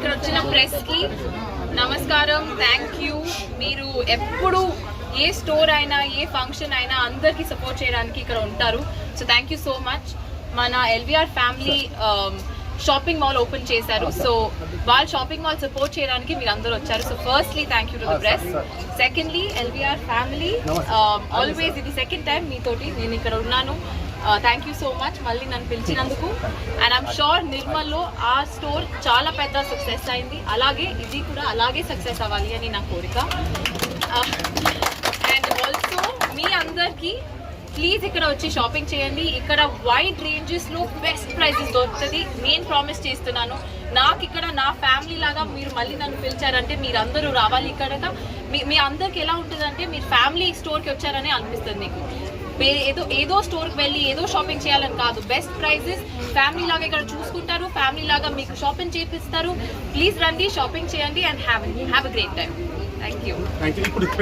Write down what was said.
ఇక్కడ వచ్చిన ప్రెస్ కి నమస్కారం, థ్యాంక్ యూ. మీరు ఎప్పుడు ఏ స్టోర్ అయినా ఏ ఫంక్షన్ అయినా అందరికి సపోర్ట్ చేయడానికి ఇక్కడ ఉంటారు. So thank you so much. మన LVR family shopping mall open చేశారు. సో వాళ్ళ షాపింగ్ మాల్ సపోర్ట్ చేయడానికి మీరు అందరూ వచ్చారు. So firstly thank you to the press. Secondly LVR family, always ఇది సెకండ్ టైం మీతోటి నేను ఇక్కడ ఉన్నాను. థ్యాంక్ యూ సో మచ్ మళ్ళీ నన్ను పిలిచినందుకు. అండ్ ఐమ్ షూర్ నిర్మల్లో ఆ స్టోర్ చాలా పెద్ద సక్సెస్ అయింది. అలాగే ఇది కూడా అలాగే సక్సెస్ అవ్వాలి అని నా కోరిక. అండ్ ఆల్సో మీ అందరికీ ప్లీజ్ ఇక్కడ వచ్చి షాపింగ్ చేయండి. ఇక్కడ వైడ్ రేంజెస్లో బెస్ట్ ప్రైజెస్ దొరుకుతుంది. నేను ప్రామిస్ చేస్తున్నాను. నాకు ఇక్కడ నా ఫ్యామిలీ లాగా మీరు మళ్ళీ నన్ను పిలిచారంటే మీరు అందరూ రావాలి. ఇక్కడ మీ అందరికి ఎలా ఉంటుందంటే మీరు ఫ్యామిలీ స్టోర్కి వచ్చారని అనిపిస్తుంది. మీకు ఏదో స్టోర్కి వెళ్ళి ఏదో షాపింగ్ చేయాలని కాదు. బెస్ట్ ప్రైజెస్ ఫ్యామిలీ లాగా ఇక్కడ చూసుకుంటారు. ఫ్యామిలీ లాగా మీకు షాపింగ్ చేపిస్తారు. ప్లీజ్ రండి, షాపింగ్ చేయండి and have a great time. Thank you.